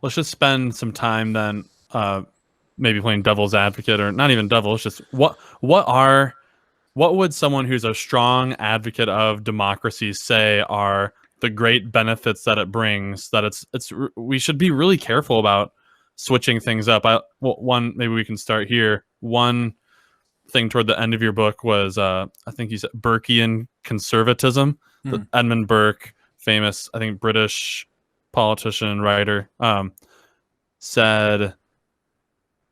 let's just spend some time then, maybe playing devil's advocate, or not even devil. It's just what would someone who's a strong advocate of democracy say are the great benefits that it brings? That we should be really careful about switching things up. One, maybe we can start here. One thing toward the end of your book was, I think you said Burkean conservatism. The Edmund Burke, famous, I think, British politician, writer, said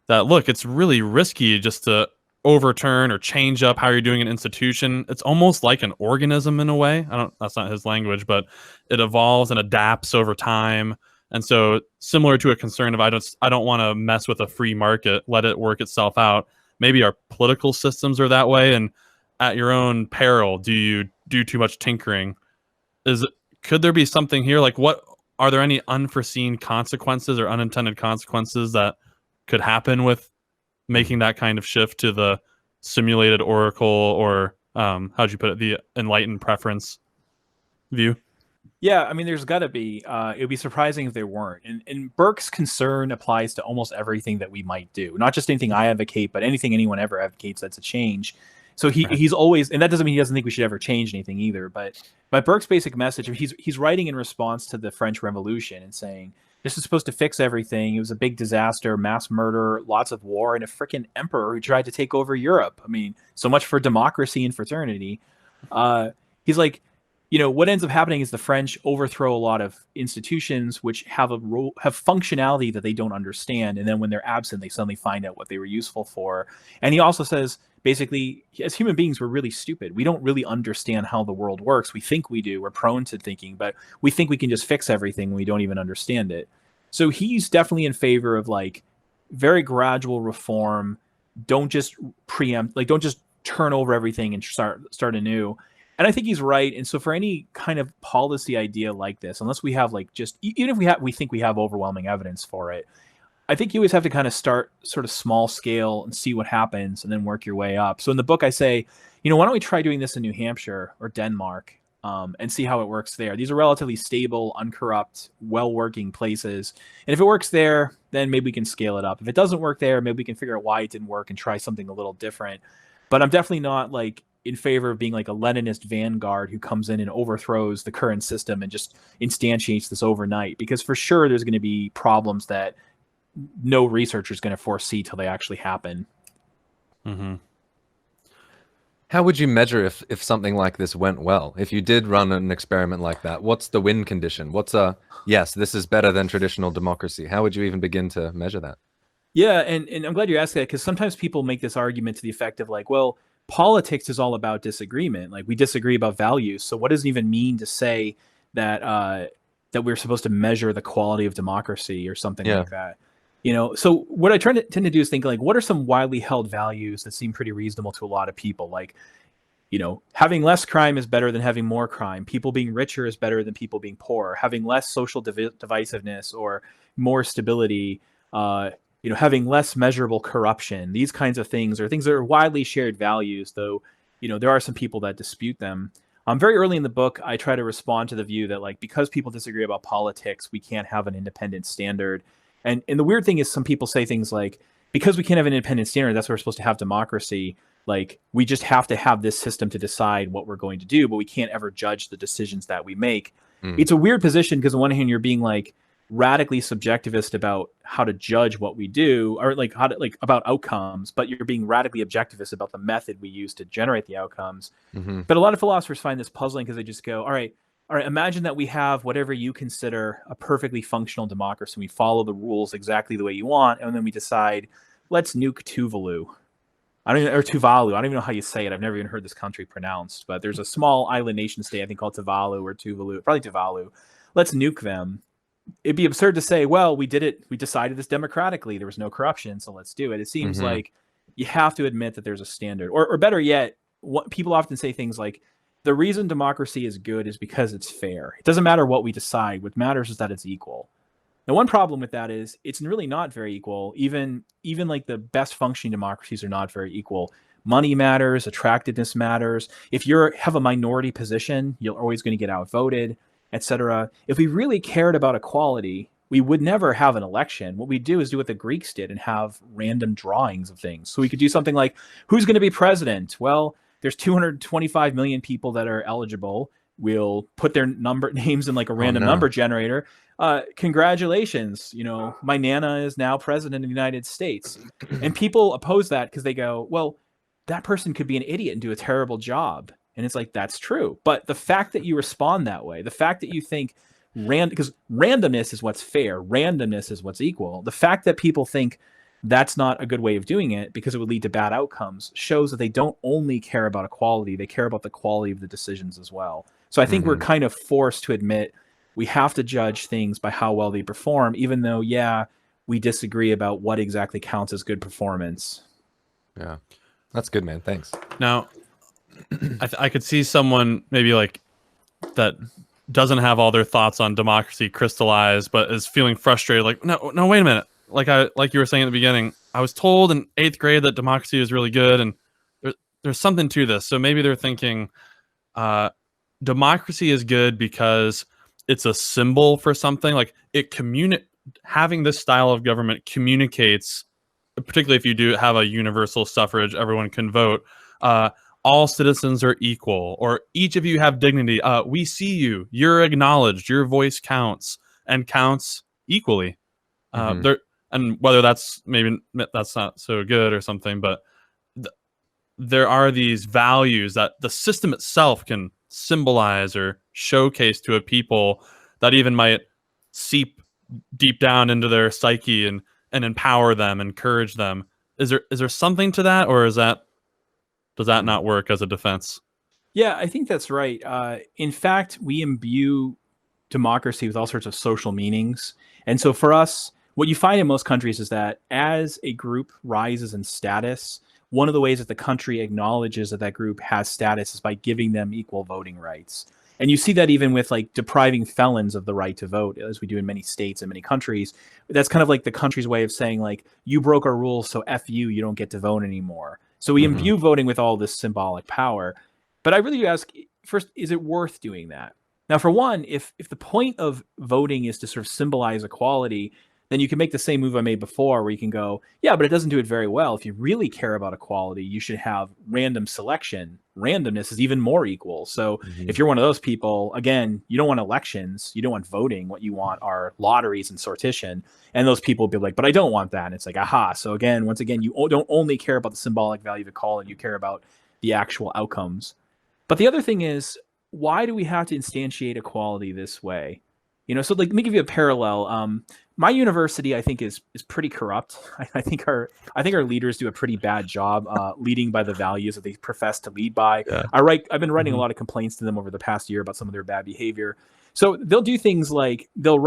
that, look, it's really risky just to overturn or change up how you're doing an institution. It's almost like an organism in a way. That's not his language, but it evolves and adapts over time. And so, similar to a concern of, I don't want to mess with a free market, let it work itself out. Maybe our political systems are that way, and at your own peril, do you do too much tinkering? Could there be something here? Like, what are there any unforeseen consequences or unintended consequences that could happen with making that kind of shift to the simulated oracle, or how'd you put it, the enlightened preference view? Yeah, I mean, there's got to be. It would be surprising if there weren't. And Burke's concern applies to almost everything that we might do, not just anything I advocate, but anything anyone ever advocates that's a change. So he's always, and that doesn't mean he doesn't think we should ever change anything either. But Burke's basic message, he's writing in response to the French Revolution and saying, this is supposed to fix everything. It was a big disaster, mass murder, lots of war, and a freaking emperor who tried to take over Europe. I mean, so much for democracy and fraternity. He's like, what ends up happening is the French overthrow a lot of institutions which have functionality that they don't understand, and then when they're absent, they suddenly find out what they were useful for. And he also says, basically, as human beings, we're really stupid. We don't really understand how the world works. We think we do. We're prone to thinking, but we think we can just fix everything when we don't even understand it. So he's definitely in favor of like very gradual reform. Don't just preempt, like don't just turn over everything and start anew. And I think he's right. And so for any kind of policy idea like this, unless we have like just, even if we think we have overwhelming evidence for it, I think you always have to kind of start sort of small scale and see what happens and then work your way up. So in the book, I say, why don't we try doing this in New Hampshire or Denmark and see how it works there? These are relatively stable, uncorrupt, well-working places. And if it works there, then maybe we can scale it up. If it doesn't work there, maybe we can figure out why it didn't work and try something a little different. But I'm definitely not like in favor of being like a Leninist vanguard who comes in and overthrows the current system and just instantiates this overnight, because for sure there's going to be problems that no researcher is going to foresee till they actually happen. Mm-hmm. How would you measure if something like this went well? If you did run an experiment like that, what's the win condition? Yes, this is better than traditional democracy. How would you even begin to measure that? Yeah, and I'm glad you asked that, because sometimes people make this argument to the effect of like, well, politics is all about disagreement. Like, we disagree about values. So what does it even mean to say that that we're supposed to measure the quality of democracy or something like that? So what I tend to do is think like, what are some widely held values that seem pretty reasonable to a lot of people? Like, having less crime is better than having more crime. People being richer is better than people being poor. Having less social divisiveness or more stability, having less measurable corruption. These kinds of things are things that are widely shared values, though, there are some people that dispute them. Very early in the book, I try to respond to the view that like, because people disagree about politics, we can't have an independent standard. And the weird thing is, some people say things like, because we can't have an independent standard, that's why we're supposed to have democracy. Like, we just have to have this system to decide what we're going to do, but we can't ever judge the decisions that we make. It's a weird position, because on one hand, you're being like radically subjectivist about how to judge what we do, or like how to like about outcomes, but you're being radically objectivist about the method we use to generate the outcomes. But a lot of philosophers find this puzzling, because they just go, all right, imagine that we have whatever you consider a perfectly functional democracy. We follow the rules exactly the way you want, and then we decide, let's nuke Tuvalu. Or Tuvalu. I don't even know how you say it. I've never even heard this country pronounced, but there's a small island nation state, I think, called Tuvalu or Tuvalu, probably Tuvalu. Let's nuke them. It'd be absurd to say, well, we did it. We decided this democratically. There was no corruption, so let's do it. It seems like you have to admit that there's a standard. Or better yet, what people often say things like, the reason democracy is good is because it's fair. It doesn't matter what we decide. What matters is that it's equal. Now, one problem with that is it's really not very equal. Even like the best functioning democracies are not very equal. Money matters. Attractiveness matters. If you have a minority position, you're always going to get outvoted, etc. If we really cared about equality, we would never have an election. What we do is do what the Greeks did and have random drawings of things. So we could do something like, who's going to be president? Well, there's 225 million people that are eligible. We'll put their names in like a random number generator. Congratulations, my Nana is now president of the United States. And people oppose that because they go, well, that person could be an idiot and do a terrible job. And it's like, that's true. But the fact that you respond that way, the fact that you think because randomness is what's fair, randomness is what's equal. The fact that people think that's not a good way of doing it because it would lead to bad outcomes shows that they don't only care about equality, they care about the quality of the decisions as well. So I think we're kind of forced to admit we have to judge things by how well they perform, even though, we disagree about what exactly counts as good performance. Yeah, that's good, man. Thanks. Now, I could see someone maybe like that doesn't have all their thoughts on democracy crystallized, but is feeling frustrated. Like, no, wait a minute. Like you were saying at the beginning, I was told in 8th grade that democracy is really good, and there's something to this. So maybe they're thinking, democracy is good because it's a symbol for something. Like having this style of government communicates, particularly if you do have a universal suffrage, everyone can vote. All citizens are equal, or each of you have dignity. We see you. You're acknowledged. Your voice counts and counts equally. And whether that's not so good or something, but there are these values that the system itself can symbolize or showcase to a people that even might seep deep down into their psyche and empower them, encourage them. Is there something to that, or does that not work as a defense? Yeah, I think that's right. In fact, we imbue democracy with all sorts of social meanings. And so for us, what you find in most countries is that as a group rises in status, one of the ways that the country acknowledges that group has status is by giving them equal voting rights. And you see that even with like depriving felons of the right to vote, as we do in many states and many countries. That's kind of like the country's way of saying, like, you broke our rules, so F you don't get to vote anymore. So we imbue voting with all this symbolic power. But I really do ask, first, is it worth doing that? Now, for one, if the point of voting is to sort of symbolize equality, then you can make the same move I made before where you can go, yeah, but it doesn't do it very well. If you really care about equality, you should have random selection. Randomness is even more equal. So if you're one of those people, again, you don't want elections, you don't want voting. What you want are lotteries and sortition. And those people will be like, but I don't want that. And it's like, aha. So once again, you don't only care about the symbolic value of equality, you care about the actual outcomes. But the other thing is, why do we have to instantiate equality this way? So like, let me give you a parallel. My university, I think, is pretty corrupt. I think our leaders do a pretty bad job leading by the values that they profess to lead by. Yeah. I've been writing a lot of complaints to them over the past year about some of their bad behavior. So they'll do things like they'll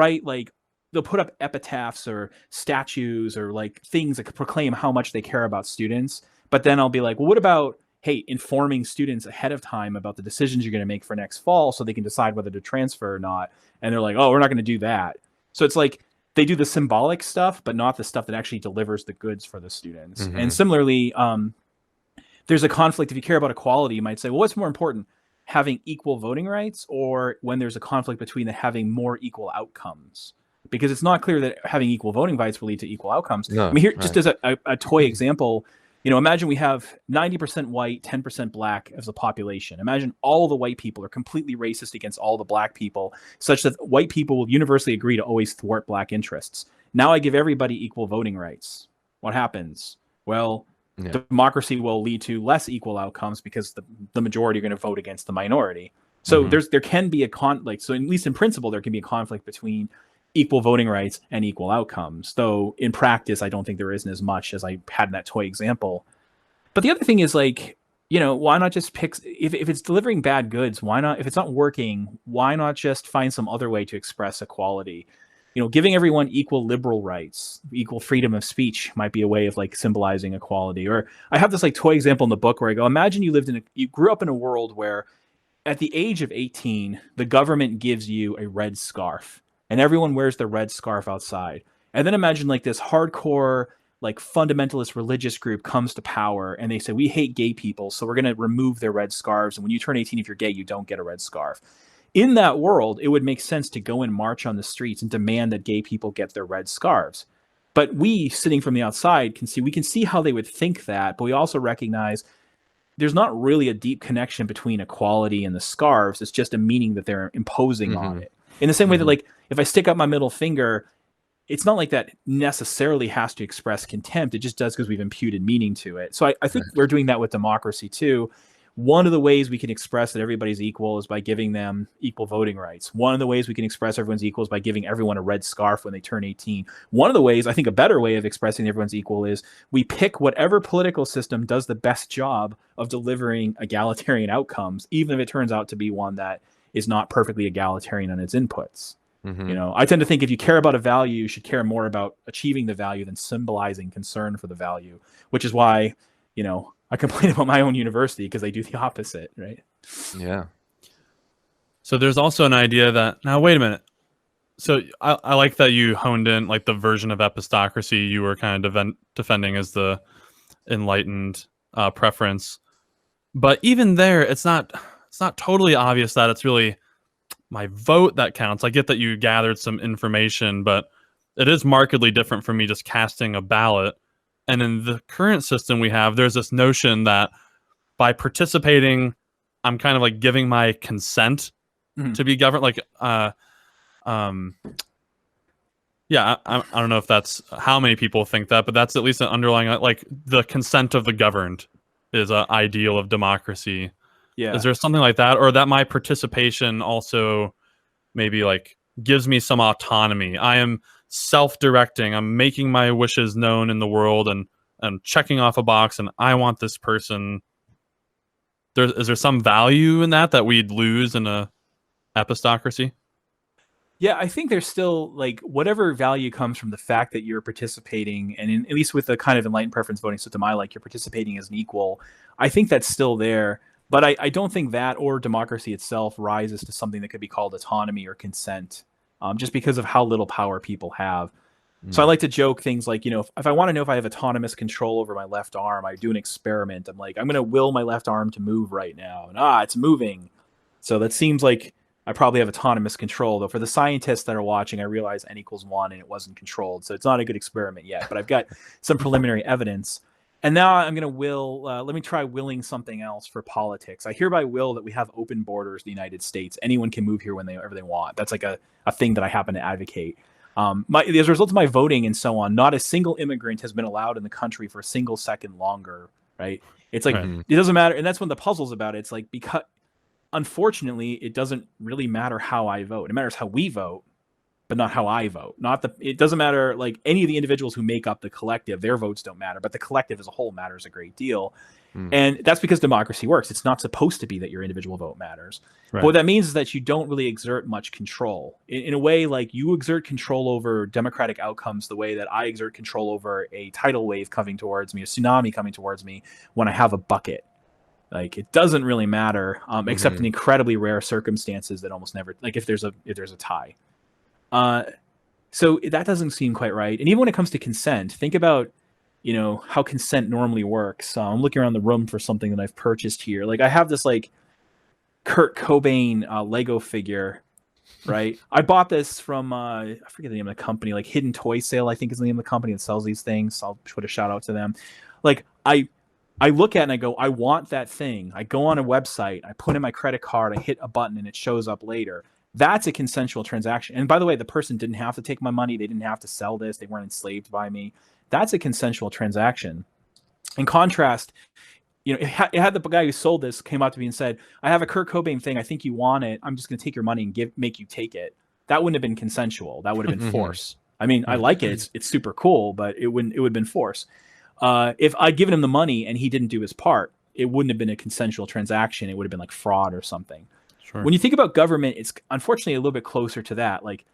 put up epitaphs or statues or like things that proclaim how much they care about students. But then I'll be like, well, what about, hey, informing students ahead of time about the decisions you're going to make for next fall so they can decide whether to transfer or not. And they're like, oh, we're not going to do that. So it's like they do the symbolic stuff, but not the stuff that actually delivers the goods for the students. And similarly, there's a conflict. If you care about equality, you might say, well, what's more important, having equal voting rights or when there's a conflict between having more equal outcomes? Because it's not clear that having equal voting rights will lead to equal outcomes. No, I mean, here, just as a toy example, imagine we have 90% white, 10% black as a population. Imagine all the white people are completely racist against all the black people, such that white people will universally agree to always thwart black interests. Now I give everybody equal voting rights. What happens? Well, democracy will lead to less equal outcomes because the majority are going to vote against the minority. So there can be a conflict. So at least in principle, there can be a conflict between equal voting rights and equal outcomes. Though in practice, I don't think there isn't as much as I had in that toy example. But the other thing is like, why not just pick, if it's delivering bad goods, why not, if it's not working, why not just find some other way to express equality? Giving everyone equal liberal rights, equal freedom of speech might be a way of like symbolizing equality. Or I have this like toy example in the book where I go, imagine you grew up in a world where at the age of 18, the government gives you a red scarf. And everyone wears the red scarf outside. And then imagine like this hardcore, like fundamentalist religious group comes to power and they say, we hate gay people, so we're going to remove their red scarves. And when you turn 18, if you're gay, you don't get a red scarf. In that world, it would make sense to go and march on the streets and demand that gay people get their red scarves. But we, sitting from the outside, we can see how they would think that, but we also recognize there's not really a deep connection between equality and the scarves. It's just a meaning that they're imposing on it. In the same way that, like, if I stick up my middle finger, it's not like that necessarily has to express contempt. It just does because we've imputed meaning to it. So I think we're doing that with democracy too. One of the ways we can express that everybody's equal is by giving them equal voting rights. One of the ways we can express everyone's equal is by giving everyone a red scarf when they turn 18. One of the ways, I think a better way of expressing everyone's equal is we pick whatever political system does the best job of delivering egalitarian outcomes, even if it turns out to be one that is not perfectly egalitarian on its inputs. You know, I tend to think if you care about a value, you should care more about achieving the value than symbolizing concern for the value, which is why, you know, I complain about my own university because they do the opposite, right? Yeah. So there's also an idea that, now wait a minute. So I like that you honed in like the version of epistocracy you were kind of defending as the enlightened preference. But even there, it's not totally obvious that it's really my vote that counts. I get that you gathered some information, but it is markedly different from me just casting a ballot. And in the current system we have, there's this notion that by participating, I'm kind of like giving my consent to be governed. Like, yeah, I don't know if that's how many people think that, but that's at least an underlying, like the consent of the governed is an ideal of democracy. Yeah. Is there something like that, or that my participation also maybe like gives me some autonomy? I am self-directing. I'm making my wishes known in the world and checking off a box, and I want this person. Is there some value in that we'd lose in a epistocracy? Yeah, I think there's still like whatever value comes from the fact that you're participating, and at least with the kind of enlightened preference voting system I like, you're participating as an equal. I think that's still there. But I don't think that or democracy itself rises to something that could be called autonomy or consent, just because of how little power people have. So I like to joke things like, you know, if I want to know if I have autonomous control over my left arm, I do an experiment. I'm like, I'm going to will my left arm to move right now. And it's moving. So that seems like I probably have autonomous control. Though for the scientists that are watching, I realize n = 1 and it wasn't controlled. So it's not a good experiment yet. But I've got some preliminary evidence. And now I'm going to let me try willing something else for politics. I hereby will that we have open borders in the United States. Anyone can move here whenever they want. That's like a thing that I happen to advocate. As a result of my voting and so on, not a single immigrant has been allowed in the country for a single second longer, right? It's like, It doesn't matter. And that's when the puzzle's about it. It's like, because unfortunately, it doesn't really matter how I vote. It matters how we vote, but not how I vote. It doesn't matter, like any of the individuals who make up the collective, their votes don't matter, but the collective as a whole matters a great deal. And that's because democracy works. It's not supposed to be that your individual vote matters. Right. But what that means is that you don't really exert much control. In a way, like you exert control over democratic outcomes the way that I exert control over a tidal wave coming towards me, a tsunami coming towards me when I have a bucket. Like it doesn't really matter, except in incredibly rare circumstances that almost never, like if there's a tie. So that doesn't seem quite right. And even when it comes to consent, think about, you know, how consent normally works. I'm looking around the room for something that I've purchased here. Like I have this like Kurt Cobain Lego figure, right? I bought this from, I forget the name of the company, like Hidden Toy Sale, I think is the name of the company that sells these things. I'll put a shout out to them. Like I look at it and I go, I want that thing. I go on a website, I put in my credit card, I hit a button and it shows up later. That's a consensual transaction. And by the way, the person didn't have to take my money. They didn't have to sell this. They weren't enslaved by me. That's a consensual transaction. In contrast, you know, it had the guy who sold this came up to me and said, I have a Kurt Cobain thing. I think you want it. I'm just going to take your money and make you take it. That wouldn't have been consensual. That would have been force. I mean, I like it. It's super cool, but it would have been force. If I'd given him the money and he didn't do his part, it wouldn't have been a consensual transaction. It would have been like fraud or something. Sure. When you think about government, it's unfortunately a little bit closer to that. Like,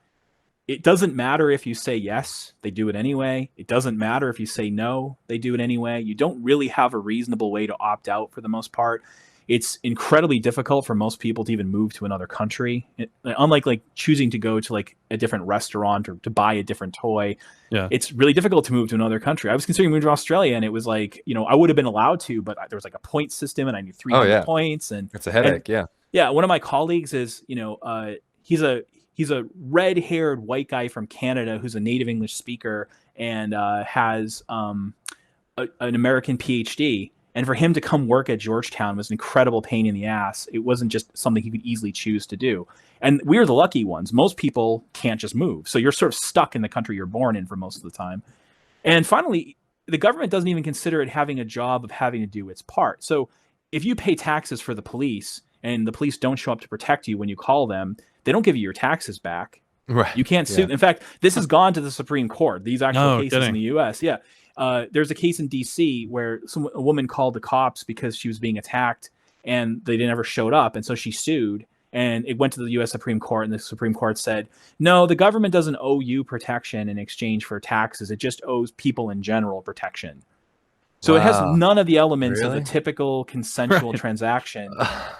it doesn't matter if you say yes, they do it anyway. It doesn't matter if you say no, they do it anyway. You don't really have a reasonable way to opt out for the most part. It's incredibly difficult for most people to even move to another country. Unlike like choosing to go to like a different restaurant or to buy a different toy. Yeah. It's really difficult to move to another country. I was considering moving to Australia and it was like, you know, I would have been allowed to, but there was like a point system and I need 300 points. And it's a headache. Yeah, one of my colleagues is, he's a red-haired white guy from Canada who's a native English speaker and has an American PhD. And for him to come work at Georgetown was an incredible pain in the ass. It wasn't just something he could easily choose to do. And we're the lucky ones. Most people can't just move. So you're sort of stuck in the country you're born in for most of the time. And finally, the government doesn't even consider it having a job of having to do its part. So if you pay taxes for the police and the police don't show up to protect you when you call them, they don't give you your taxes back. Right. You can't sue. In fact, this has gone to the Supreme Court, these actual cases in the US. Yeah. There's a case in DC where a woman called the cops because she was being attacked and they never showed up. And so she sued and it went to the US Supreme Court, and the Supreme Court said, no, the government doesn't owe you protection in exchange for taxes. It just owes people in general protection. So it has none of the elements of a typical consensual transaction.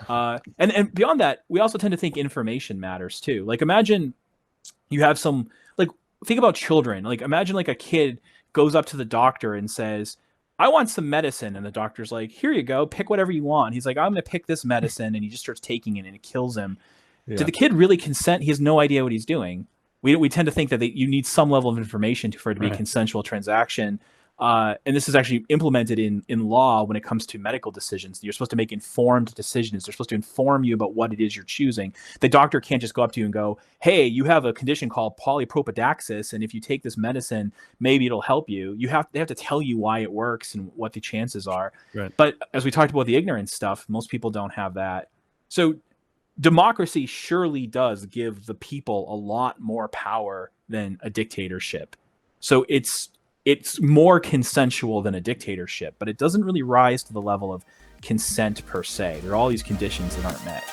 And beyond that, we also tend to think information matters too. Like imagine you have think about children. Like imagine like a kid goes up to the doctor and says, I want some medicine. And the doctor's like, here you go, pick whatever you want. He's like, I'm going to pick this medicine. And he just starts taking it and it kills him. Yeah. Did the kid really consent? He has no idea what he's doing. We tend to think that you need some level of information for it to be a consensual transaction. And this is actually implemented in law when it comes to medical decisions. You're supposed to make informed decisions. They're supposed to inform you about what it is you're choosing. The doctor can't just go up to you and go, hey, you have a condition called polypropodiaxis, and if you take this medicine, maybe it'll help you. They have to tell you why it works and what the chances are. Right. But as we talked about the ignorance stuff, most people don't have that. So democracy surely does give the people a lot more power than a dictatorship. So it's more consensual than a dictatorship, but it doesn't really rise to the level of consent per se. There are all these conditions that aren't met.